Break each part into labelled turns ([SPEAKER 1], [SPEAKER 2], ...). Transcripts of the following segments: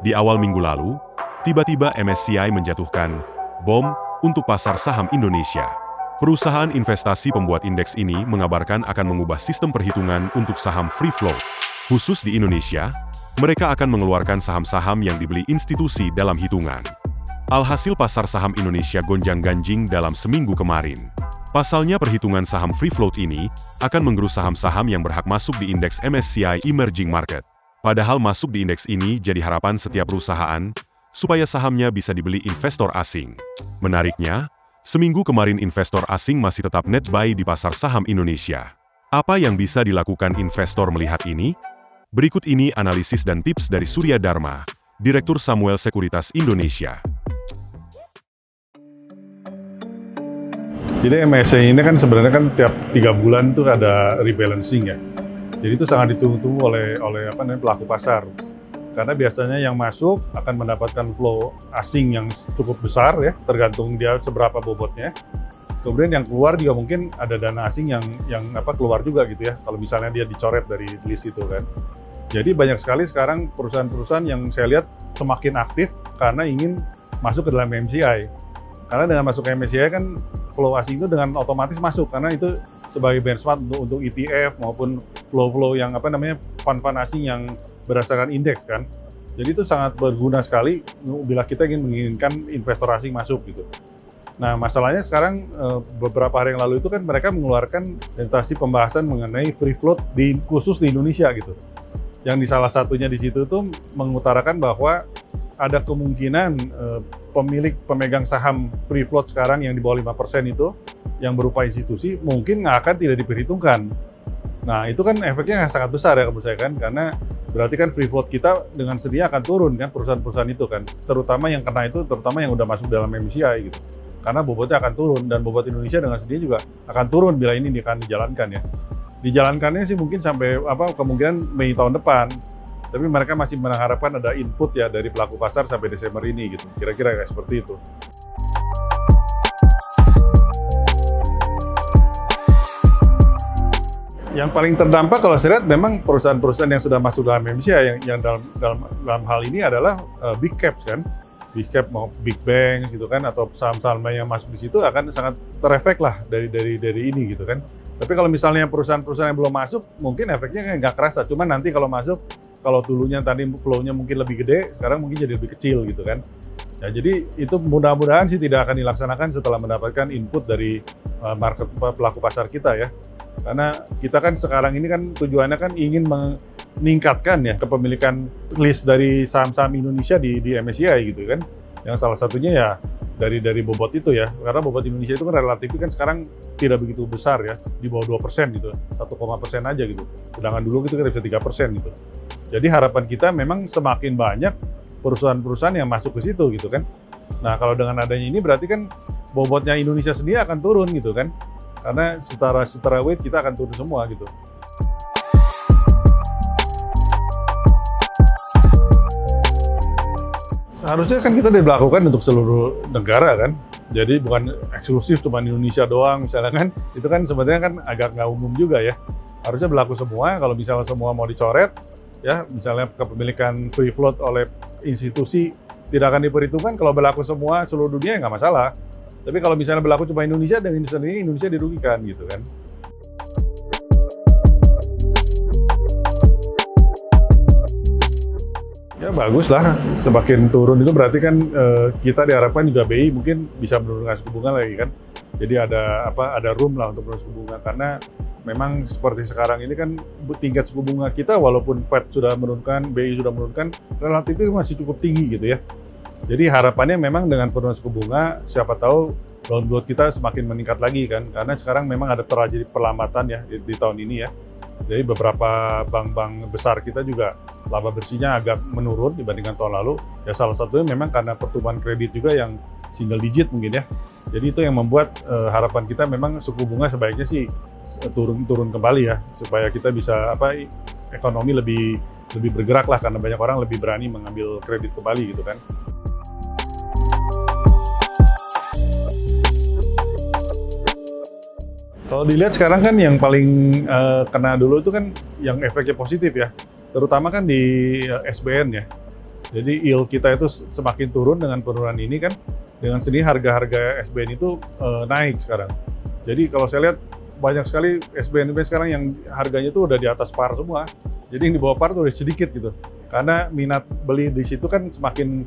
[SPEAKER 1] Di awal minggu lalu, tiba-tiba MSCI menjatuhkan bom untuk pasar saham Indonesia. Perusahaan investasi pembuat indeks ini mengabarkan akan mengubah sistem perhitungan untuk saham free float. Khusus di Indonesia, mereka akan mengeluarkan saham-saham yang dibeli institusi dalam hitungan. Alhasil pasar saham Indonesia gonjang-ganjing dalam seminggu kemarin. Pasalnya perhitungan saham free float ini akan menggerus saham-saham yang berhak masuk di indeks MSCI Emerging Market. Padahal masuk di indeks ini jadi harapan setiap perusahaan supaya sahamnya bisa dibeli investor asing. Menariknya, seminggu kemarin investor asing masih tetap net buy di pasar saham Indonesia. Apa yang bisa dilakukan investor melihat ini? Berikut ini analisis dan tips dari Surya Dharma, Direktur Samuel Sekuritas Indonesia.
[SPEAKER 2] Jadi MSCI ini kan sebenarnya kan tiap 3 bulan tuh ada rebalancing ya. Jadi itu sangat ditunggu-tunggu oleh pelaku pasar. Karena biasanya yang masuk akan mendapatkan flow asing yang cukup besar ya, tergantung dia seberapa bobotnya. Kemudian yang keluar juga mungkin ada dana asing yang keluar juga gitu ya. Kalau misalnya dia dicoret dari list itu kan. Jadi banyak sekali sekarang perusahaan-perusahaan yang saya lihat semakin aktif karena ingin masuk ke dalam MSCI. Karena dengan masuk ke MSCI kan flow asing itu dengan otomatis masuk karena itu sebagai benchmark untuk ETF maupun flow-flow yang fund-fund asing yang berdasarkan indeks kan. Jadi itu sangat berguna sekali bila kita ingin menginginkan investor asing masuk gitu. Nah masalahnya sekarang beberapa hari yang lalu itu kan mereka mengeluarkan presentasi pembahasan mengenai free float khusus di Indonesia gitu. Yang di salah satunya di situ tuh mengutarakan bahwa ada kemungkinan pemegang saham free float sekarang yang di bawah 5% itu yang berupa institusi mungkin akan tidak diperhitungkan. Nah itu kan efeknya sangat besar ya menurut saya kan, karena berarti kan free float kita dengan sendirinya akan turun kan perusahaan-perusahaan itu kan, terutama yang kena itu terutama yang udah masuk dalam MSCI gitu. Karena bobotnya akan turun dan bobot Indonesia dengan sendirinya juga akan turun bila ini akan dijalankan ya. Dijalankannya sih mungkin sampai kemungkinan Mei tahun depan. Tapi mereka masih mengharapkan ada input ya dari pelaku pasar sampai Desember ini gitu. Kira-kira kayak seperti itu. Yang paling terdampak kalau saya lihat memang perusahaan-perusahaan yang sudah masuk dalam MSCI yang dalam hal ini adalah big caps kan. Big cap mau big bank gitu kan, atau saham-saham yang masuk di situ akan sangat terefek lah dari ini gitu kan. Tapi kalau misalnya perusahaan-perusahaan yang belum masuk, mungkin efeknya nggak kerasa. Cuman nanti kalau masuk, kalau dulunya tadi flow-nya mungkin lebih gede, sekarang mungkin jadi lebih kecil gitu kan. Ya, jadi itu mudah-mudahan sih tidak akan dilaksanakan setelah mendapatkan input dari market pelaku pasar kita ya. Karena kita kan sekarang ini kan tujuannya kan ingin meningkatkan ya kepemilikan list dari saham-saham Indonesia di MSCI gitu kan. Yang salah satunya ya dari bobot itu ya, karena bobot Indonesia itu kan relatif kan sekarang tidak begitu besar ya, di bawah 2% gitu, 1,% aja gitu. Sedangkan dulu itu kita bisa 3% gitu. Jadi harapan kita memang semakin banyak perusahaan-perusahaan yang masuk ke situ gitu kan. Nah kalau dengan adanya ini berarti kan bobotnya Indonesia sendiri akan turun gitu kan, karena secara weight kita akan turun semua gitu. Harusnya kan kita diberlakukan untuk seluruh negara kan, jadi bukan eksklusif cuma Indonesia doang misalnya kan, itu kan sebenarnya kan agak nggak umum juga ya. Harusnya berlaku semua, kalau misalnya semua mau dicoret, ya misalnya kepemilikan free float oleh institusi tidak akan diperhitungkan, kalau berlaku semua seluruh dunia nggak masalah. Tapi kalau misalnya berlaku cuma Indonesia, dengan Indonesia dirugikan gitu kan. Ya bagus lah, semakin turun itu berarti kan kita diharapkan juga BI mungkin bisa menurunkan suku bunga lagi kan. Jadi ada room lah untuk menurunkan suku bunga, karena memang seperti sekarang ini kan tingkat suku bunga kita walaupun Fed sudah menurunkan, BI sudah menurunkan, relatifnya masih cukup tinggi gitu ya. Jadi harapannya memang dengan penurunan suku bunga, siapa tahu loan growth kita semakin meningkat lagi kan, karena sekarang memang ada terjadi perlambatan ya di tahun ini ya. Jadi beberapa bank-bank besar kita juga laba bersihnya agak menurun dibandingkan tahun lalu. Ya salah satunya memang karena pertumbuhan kredit juga yang single digit mungkin ya. Jadi itu yang membuat harapan kita memang suku bunga sebaiknya sih turun kembali ya, supaya kita bisa ekonomi lebih bergerak lah, karena banyak orang lebih berani mengambil kredit kembali gitu kan. Kalau dilihat sekarang kan yang paling kena dulu itu kan yang efeknya positif ya, terutama kan di SBN ya. Jadi yield kita itu semakin turun dengan penurunan ini kan, dengan sendiri harga-harga SBN itu naik sekarang. Jadi kalau saya lihat banyak sekali SBN sekarang yang harganya itu udah di atas par semua. Jadi yang di bawah par itu udah sedikit gitu. Karena minat beli di situ kan semakin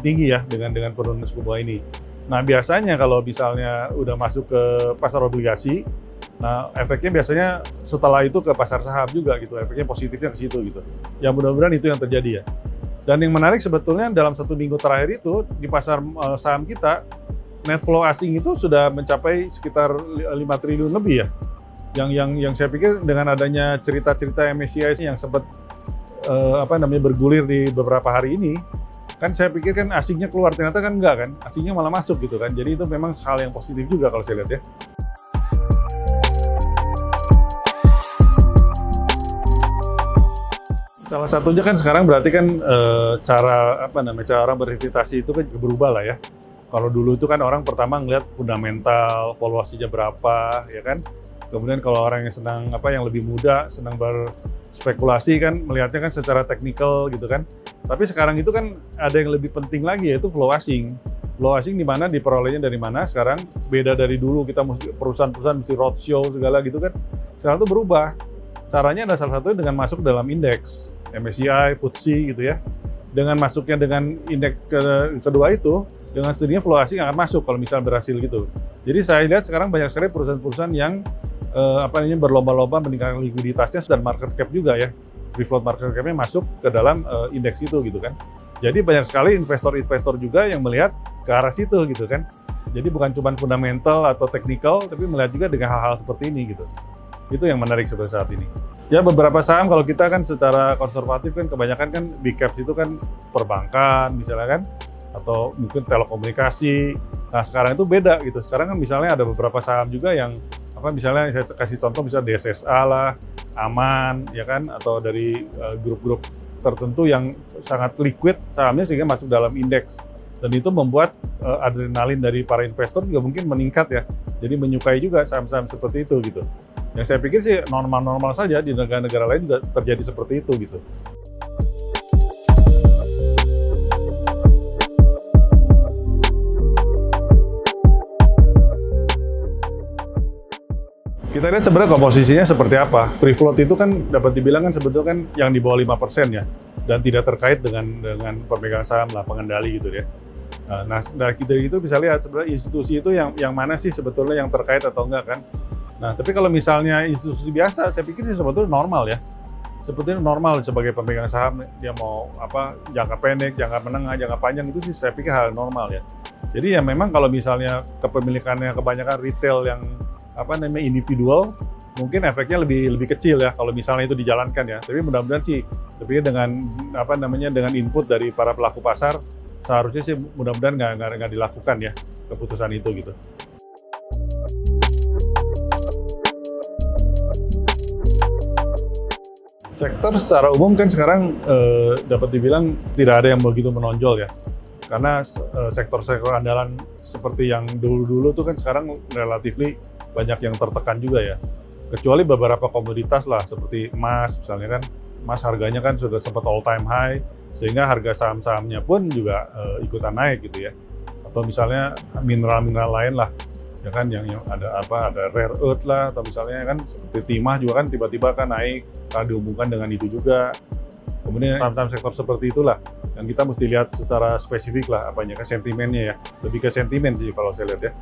[SPEAKER 2] tinggi ya dengan penurunan suku bunga ini. Nah biasanya kalau misalnya udah masuk ke pasar obligasi, nah efeknya biasanya setelah itu ke pasar saham juga gitu. Efeknya positifnya ke situ gitu. Ya mudah-mudahan itu yang terjadi ya. Dan yang menarik sebetulnya dalam 1 minggu terakhir itu di pasar saham kita, net flow asing itu sudah mencapai sekitar 5 triliun lebih ya. Yang saya pikir dengan adanya cerita-cerita MSCI yang sempat bergulir di beberapa hari ini, kan saya pikir kan asingnya keluar, ternyata kan enggak kan, asingnya malah masuk gitu kan. Jadi itu memang hal yang positif juga kalau saya lihat ya. Salah satunya kan sekarang berarti kan cara berinvestasi itu kan berubah lah ya. Kalau dulu itu kan orang pertama ngelihat fundamental, valuasinya berapa, ya kan. Kemudian kalau orang yang senang yang lebih muda, senang berspekulasi kan melihatnya kan secara teknikal gitu kan. Tapi sekarang itu kan ada yang lebih penting lagi yaitu flow asing. Flow asing di mana diperolehnya dari mana? Sekarang beda dari dulu kita perusahaan-perusahaan mesti roadshow segala gitu kan. Sekarang itu berubah. Caranya ada salah satunya dengan masuk dalam indeks MSCI, FTSE gitu ya. Dengan masuknya dengan indeks kedua itu, dengan sendirinya flow asing akan masuk kalau misal berhasil gitu. Jadi saya lihat sekarang banyak sekali perusahaan-perusahaan yang berlomba-lomba meningkatkan likuiditasnya dan market cap juga ya. Free float market cap-nya masuk ke dalam indeks itu gitu kan. Jadi banyak sekali investor-investor juga yang melihat ke arah situ gitu kan. Jadi bukan cuma fundamental atau technical, tapi melihat juga dengan hal-hal seperti ini gitu. Itu yang menarik seperti saat ini. Ya beberapa saham kalau kita kan secara konservatif kan kebanyakan kan big caps itu kan perbankan misalnya kan, atau mungkin telekomunikasi. Nah sekarang itu beda gitu. Sekarang kan misalnya ada beberapa saham juga yang misalnya saya kasih contoh misalnya DSSA lah, Aman ya kan, atau dari grup-grup tertentu yang sangat liquid sahamnya sehingga masuk dalam indeks. Dan itu membuat adrenalin dari para investor juga mungkin meningkat ya. Jadi menyukai juga saham-saham seperti itu gitu. Yang saya pikir sih normal-normal saja, di negara-negara lain juga terjadi seperti itu gitu. Kita lihat sebenarnya komposisinya seperti apa. Free float itu kan dapat dibilang kan sebetulnya kan yang di bawah 5% ya, dan tidak terkait dengan pemegang saham lah, pengendali gitu ya. Nah dari itu bisa lihat sebenarnya institusi itu yang mana sih sebetulnya yang terkait atau enggak kan. Nah, tapi kalau misalnya institusi biasa, saya pikir sih sebetulnya normal ya. Sebetulnya normal sebagai pemegang saham, dia mau jangka pendek, jangka menengah, jangka panjang itu sih saya pikir hal normal ya. Jadi ya memang kalau misalnya kepemilikannya kebanyakan retail yang individual, mungkin efeknya lebih kecil ya kalau misalnya itu dijalankan ya. Tapi mudah-mudahan sih, tapi dengan dengan input dari para pelaku pasar, seharusnya sih mudah-mudahan nggak dilakukan ya keputusan itu gitu. Sektor secara umum kan sekarang dapat dibilang tidak ada yang begitu menonjol ya. Karena sektor-sektor andalan seperti yang dulu-dulu tuh kan sekarang relatif banyak yang tertekan juga ya. Kecuali beberapa komoditas lah seperti emas misalnya kan. Emas harganya kan sudah sempat all time high, sehingga harga saham-sahamnya pun juga ikutan naik gitu ya. Atau misalnya mineral-mineral lain lah. Ya kan yang ada rare earth lah, atau misalnya kan seperti timah juga kan tiba-tiba kan naik karena dihubungkan dengan itu juga. Kemudian saham-saham sektor seperti itulah yang kita mesti lihat secara spesifik lah kan sentimennya ya, lebih ke sentimen sih kalau saya lihat ya.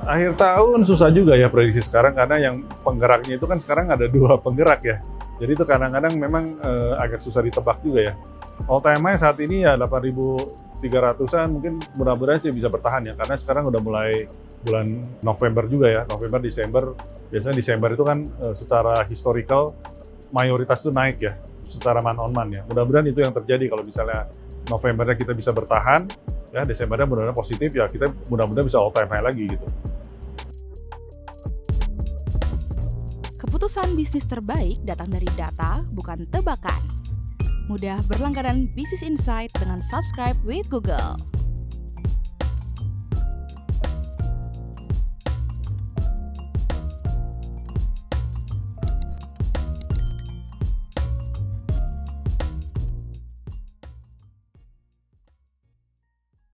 [SPEAKER 2] Akhir tahun susah juga ya prediksi sekarang karena yang penggeraknya itu kan sekarang ada 2 penggerak ya. Jadi itu kadang-kadang memang agak susah ditebak juga ya. All time high saat ini ya 8.300-an, mungkin mudah-mudahan sih bisa bertahan ya, karena sekarang udah mulai bulan November juga ya, November, Desember, biasanya Desember itu kan secara historical mayoritas itu naik ya, secara man on man ya. Mudah-mudahan itu yang terjadi kalau misalnya Novembernya kita bisa bertahan, ya Desembernya mudah-mudahan positif ya, kita mudah-mudahan bisa all time high lagi gitu.
[SPEAKER 3] Keputusan bisnis terbaik datang dari data, bukan tebakan. Mudah berlangganan Business Insight dengan subscribe with Google.